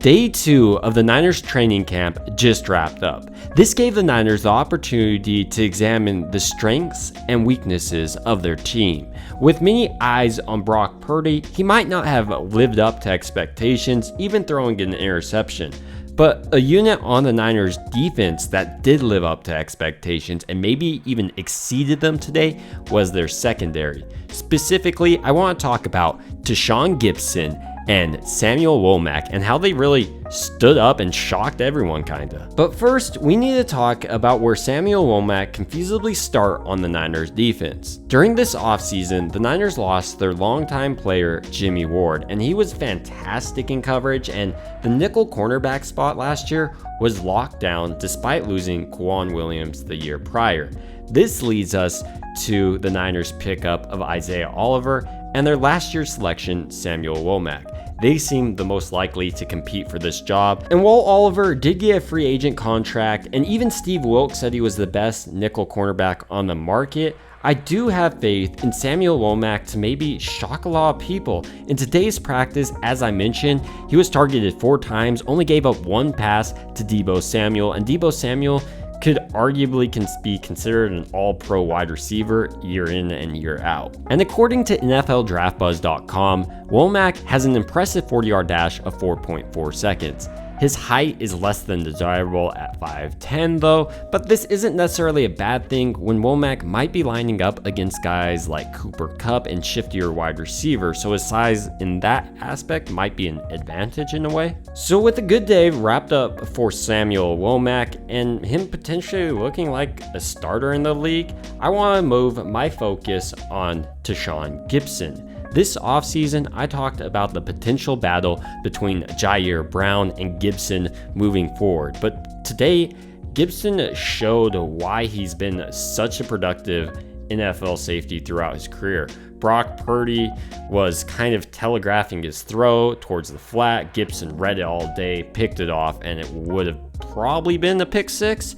Day 2 of the Niners training camp just wrapped up. This gave the Niners the opportunity to examine the strengths and weaknesses of their team. With many eyes on Brock Purdy, he might not have lived up to expectations, even throwing an interception. But a unit on the Niners defense that did live up to expectations and maybe even exceeded them today was their secondary. Specifically, I want to talk about Tashaun Gipson and Samuel Womack and how they really stood up and shocked everyone kinda. But first, we need to talk about where Samuel Womack can feasibly start on the Niners defense. During this offseason, the Niners lost their longtime player Jimmy Ward, and he was fantastic in coverage, and the nickel cornerback spot last year was locked down despite losing K'Waun Williams the year prior. This leads us to the Niners pickup of Isaiah Oliver and their last year's selection, Samuel Womack. They seem the most likely to compete for this job. And while Oliver did get a free agent contract, and even Steve Wilks said he was the best nickel cornerback on the market, I do have faith in Samuel Womack to maybe shock a lot of people. In today's practice, as I mentioned, he was targeted 4 times, only gave up 1 pass to Deebo Samuel, and Deebo Samuel could arguably be considered an all-pro wide receiver year in and year out. And according to NFLDraftBuzz.com, Womack has an impressive 40-yard dash of 4.4 seconds. His height is less than desirable at 5'10" though, but this isn't necessarily a bad thing when Womack might be lining up against guys like Cooper Kupp and shiftier wide receivers, so his size in that aspect might be an advantage in a way. So with a good day wrapped up for Samuel Womack and him potentially looking like a starter in the league, I want to move my focus on Tashaun Gipson. This offseason, I talked about the potential battle between Ji'Ayir Brown and Gipson moving forward, but today, Gipson showed why he's been such a productive NFL safety throughout his career. Brock Purdy was kind of telegraphing his throw towards the flat. Gipson read it all day, picked it off, and it would have probably been a pick 6.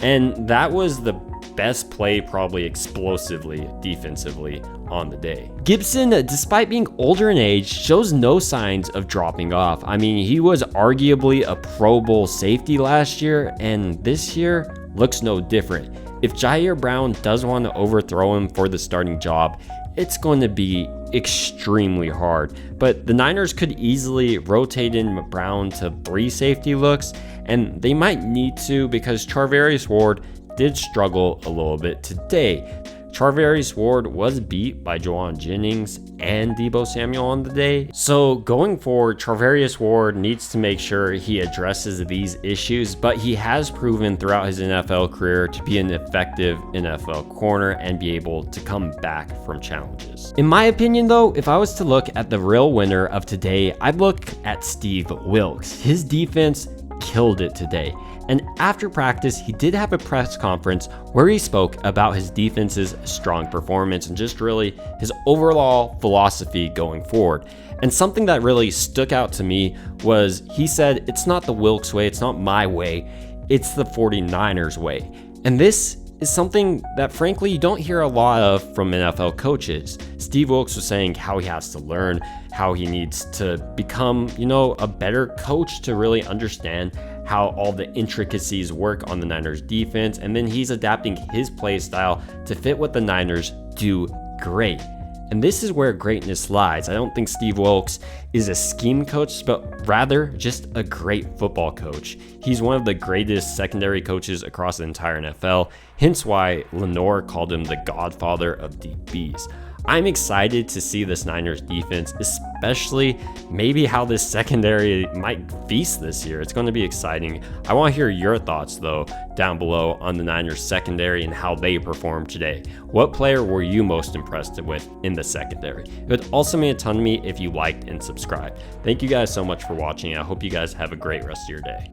And that was the best play, probably explosively, defensively on the day. Gipson, despite being older in age, shows no signs of dropping off. I mean, he was arguably a Pro Bowl safety last year, and this year looks no different. If Ji'Ayir Brown does want to overthrow him for the starting job, it's going to be extremely hard. But the Niners could easily rotate in Brown to 3 safety looks, and they might need to because Charvarius Ward did struggle a little bit today. Charvarius Ward was beat by Jauan Jennings and Deebo Samuel on the day. So going forward, Charvarius Ward needs to make sure he addresses these issues, but he has proven throughout his NFL career to be an effective NFL corner and be able to come back from challenges. In my opinion though, if I was to look at the real winner of today, I'd look at Steve Wilks. His defense killed it today. And after practice, he did have a press conference where he spoke about his defense's strong performance and just really his overall philosophy going forward. And something that really stuck out to me was he said, it's not the Wilks way, it's not my way, it's the 49ers way. And this is something that frankly you don't hear a lot of from NFL coaches. Steve Wilks was saying how he has to learn, how he needs to become, a better coach to really understand how all the intricacies work on the Niners defense, and then he's adapting his play style to fit what the Niners do great. And this is where greatness lies. I don't think Steve Wilks is a scheme coach, but rather just a great football coach. He's one of the greatest secondary coaches across the entire NFL, hence why Lenore called him the godfather of DBs. I'm excited to see this Niners defense, especially maybe how this secondary might feast this year. It's going to be exciting. I want to hear your thoughts though down below on the Niners secondary and how they performed today. What player were you most impressed with in the secondary? It would also mean a ton to me if you liked and subscribed. Thank you guys so much for watching. I hope you guys have a great rest of your day.